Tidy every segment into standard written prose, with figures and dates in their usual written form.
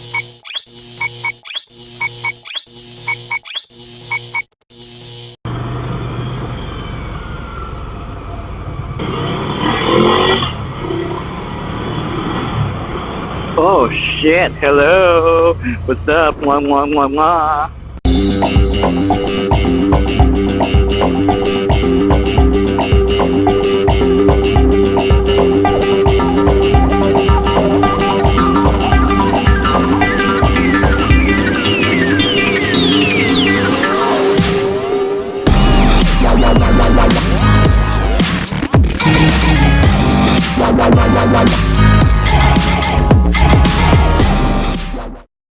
Oh shit, hello, what's up, mwah mwah mwah mwah.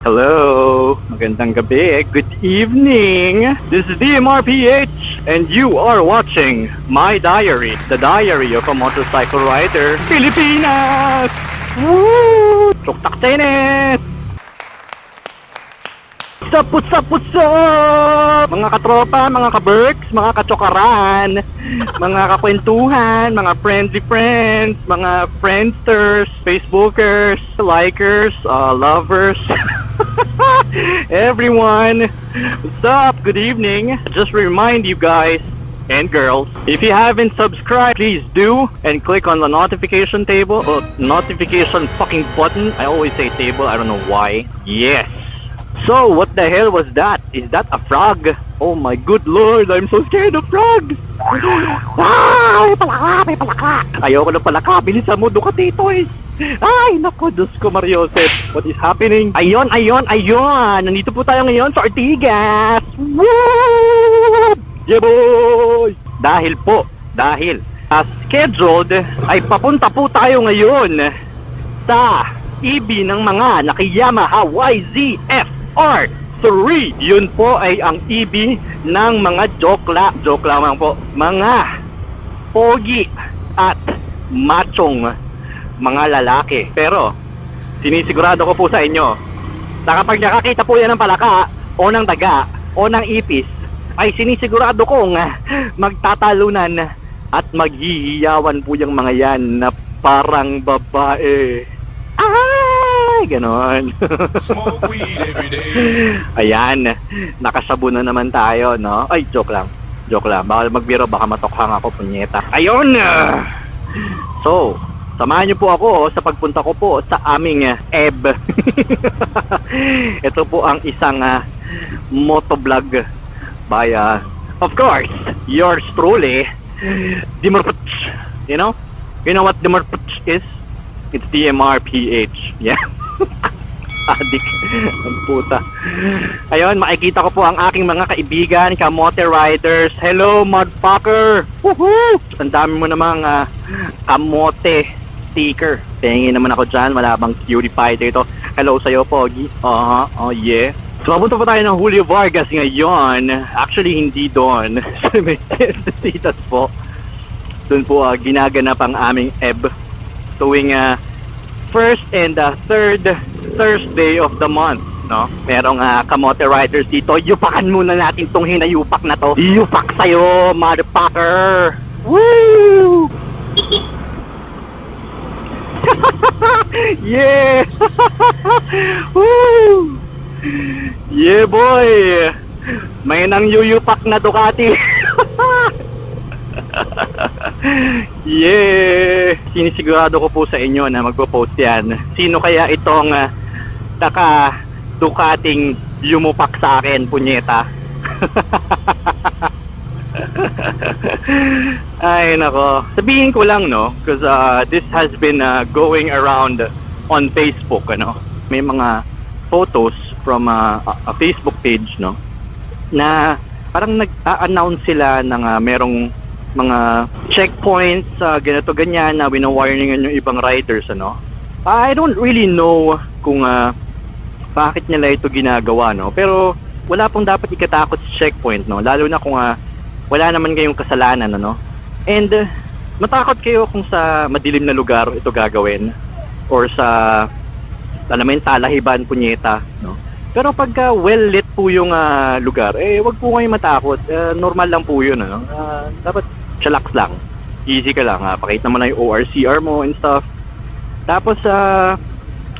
Hello, magandang gabi, good evening. This is DMRPH and you are watching my diary, the diary of a motorcycle rider, Pilipinas! Woo! Tuktak tenet! What's up? Mga katropa, mga ka-berks, mga kachokaran, mga kakwentuhan, mga friendly friends, mga friendsters, Facebookers, likers, lovers, everyone. What's up? Good evening. Just remind you guys and girls, if you haven't subscribed, please do and click on the notification table or notification fucking button. I always say table, I don't know why. Yes. So, what the hell was that? Is that a frog? Oh my good lord, I'm so scared of frogs! Ah! May palaka! Ayoko ng palaka! Bilisan mo, Ducati toys! Ay, naku, Diyos ko, Mariosep! What is happening? Ayon! Nandito po tayo ngayon sa Ortigas! Woo! Yeah, boy! Dahil scheduled, ay papunta po tayo ngayon sa EB ng mga naka-Yamaha YZF R3. Yun po ay ang EB ng mga joke lamang po, mga pogi at machong mga lalaki. Pero sinisigurado ko po sa inyo na kapag nakakita po yan ng palaka o ng daga o ng ipis, ay sinisigurado kong magtatalunan at maghihiyawan po yung mga yan na parang babae. Ganon. Ayan, nakasabo na naman tayo, no? Ay, joke lang. Baka magbiro, baka matokhang ako, punyeta. Ayun! So, samahan niyo po ako sa pagpunta ko po sa aming EB. Ito po ang isang motovlog by, of course, yours truly, DMRPH. You know what DMRPH is? It's DMRPH. Yeah. Adik. Ang puta. Ayun, makikita ko po ang aking mga kaibigan, kamote riders. Hello, motherfucker! Woohoo! Ang dami mo namang kamote sticker. Tingin naman ako dyan. Wala bang cutie fighter ito. Hello sa'yo, Pogi. Oh yeah. So, mapunta po tayo ng Julio Vargas ngayon. Actually, hindi doon. May Tesitas po. Doon po ginaganap ang aming EB. Tuwing first and third Thursday of the month, no? Merong kamote riders dito. Yupakan muna natin tong hinayupak na to. Yupak sa'yo, motherfucker! Woo! Yeah! Woo! Yeah, boy! May nang yuyupak na Ducati. Yeah! Sinisigurado ko po sa inyo na magpo-post yan. Sino kaya itong Ducating yumupak sa akin, punyeta? Ay nako. Sabihin ko lang, no, because this has been going around on Facebook, ano. May mga photos from a Facebook page, no, na parang nag-a-announce sila ng merong mga checkpoints, ganito ganyan, na wino-warningan yung ibang riders, ano. I don't really know kung bakit nila ito ginagawa, no, pero wala pong dapat ikatakot sa checkpoint, no, lalo na kung wala naman kayong kasalanan, ano. And matakot kayo kung sa madilim na lugar ito gagawin, or sa alam mo yung talahiban, punyeta, no. Pero pagka well lit po yung lugar, wag po kayong matakot. Normal lang po yun, ano. Dapat chillax lang, easy ka lang, pakita mo na yung ORCR mo and stuff. Tapos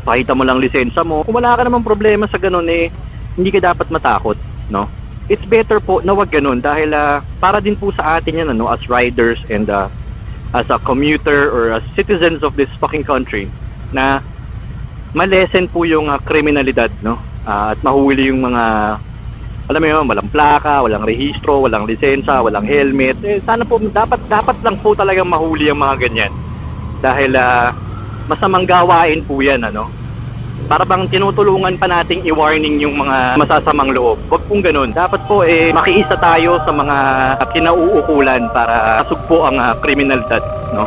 pakita mo lang lisensya mo. Kung wala ka namang problema sa ganun eh, hindi ka dapat matakot, no? It's better po na wag ganun dahil para din po sa atin yan, ano, as riders and as a commuter or as citizens of this fucking country, na malesen po yung kriminalidad, no? At mahuli yung mga, alam mo yun, walang plaka, walang rehistro, walang lisensya, walang helmet. Sana po, dapat lang po talagang mahuli yung mga ganyan. Dahil masamang gawain po yan, ano? Para bang tinutulungan pa nating i-warning yung mga masasamang loob. Huwag pong ganun. Dapat po makiisa tayo sa mga kinauukulan para masugpo ang kriminalidad, no?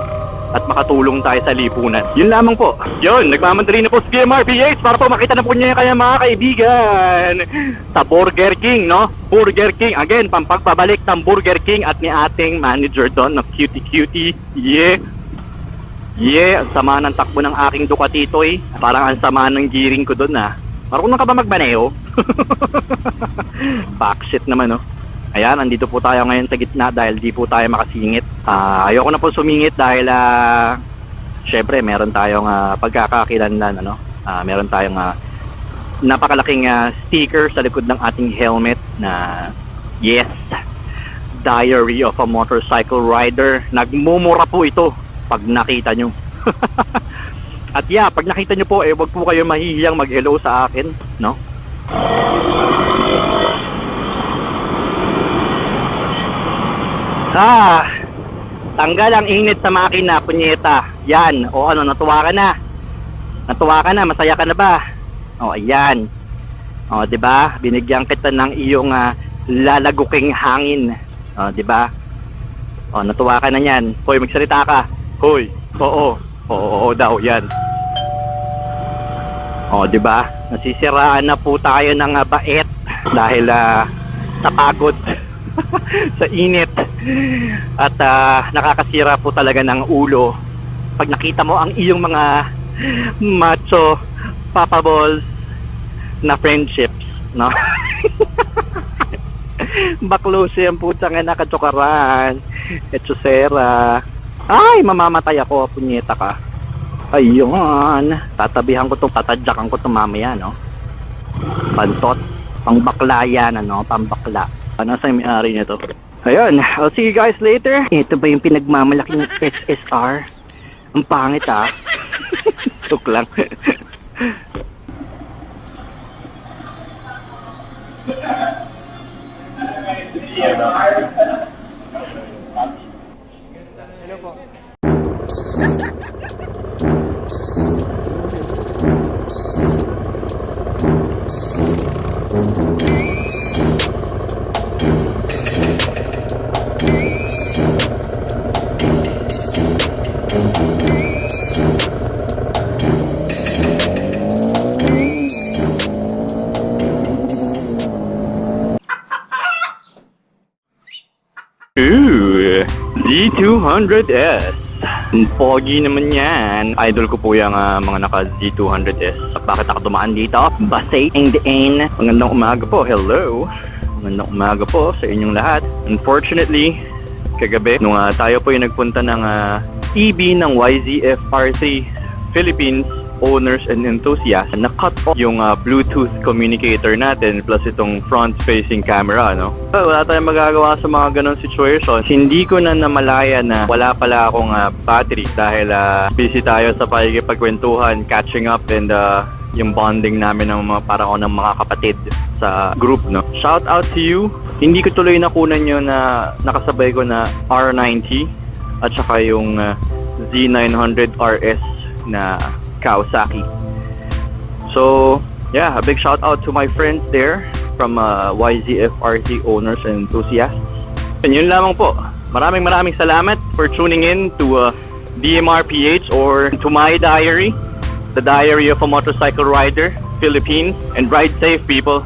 At makatulong tayo sa lipunan. Yun lamang po. Yun, nagmamadali na po si DMRPH para po makita na po niya kaya mga kaibigan sa Burger King, no? Burger King. Again, pampagpabalik ng Burger King at ni ating manager doon na cutie. Yeah. Yeah, ang sama ng takbo ng aking Ducati toy. Parang ang sama ng gearing ko doon Marunong ka ba magbaneo? Backshit naman, no? Ayan, andito po tayo ngayon sa gitna dahil di po tayo makasingit. Ayoko na po sumingit dahil syempre meron tayong pagkakakilanlan, ano? Meron tayong napakalaking sticker sa likod ng ating helmet na yes, Diary of a Motorcycle Rider. Nagmumura po ito pag nakita nyo. At yeah, pag nakita nyo po, wag po kayo mahihiyang mag-hello sa akin, no? Tanggal ang init sa makina, punyeta. Yan, o ano, natuwa ka na? Natuwa ka na, masaya ka na ba? O, ayan. O, diba? Binigyan kita ng iyong lalaguking hangin. O, diba? O, natuwa ka na yan. Hoy, magsalita ka. Hoy, oo daw, yan. O, diba? Nasisiraan na po tayo ng bait dahil sa pagod. Sa init. At nakakasira po talaga ng ulo pag nakita mo ang iyong mga macho papaballs na friendships, no? Baklose ang putang na nakatsukaran. Etsosera. Ay, mamamatay ako, punyeta ka. Ayun, tatabihan ko to, tatadyakan ko to mamaya, no? Pantot, pangbakla yan, ano, pambakla. Nasa yung may-ari nito. Ayun, I'll see you guys later. Ito ba yung pinagmamalaki ng SSR? Ang pangit Tuk lang. Hello po. Z200S. Pogi naman yan. Idol ko po yung mga naka Z200S. Bakit ako dumaan dito? Basay in the end. Magandang umaga po. Hello. Magandang umaga po sa inyong lahat. Unfortunately, kagabi, nung tayo po yung nagpunta ng EB ng YZF R3 Philippines owners and enthusiasts, na-cut off yung Bluetooth communicator natin plus itong front-facing camera, no? So, wala tayong magagawa sa mga ganong situation. Hindi ko na namalaya na wala pala akong battery dahil busy tayo sa pakikipagkwentuhan, catching up, and yung bonding namin ng mga parang ng mga kapatid sa group, no? Shout out to you. Hindi ko tuloy nakunan yun na nakasabay ko na R90 at saka yung Z900 RS na Kawasaki. So, yeah, a big shout out to my friends there from YZF R3 owners and enthusiasts. And yun lamang po. Maraming salamat for tuning in to DMRPH or to my diary, the Diary of a Motorcycle Rider, Philippines, and ride safe, people.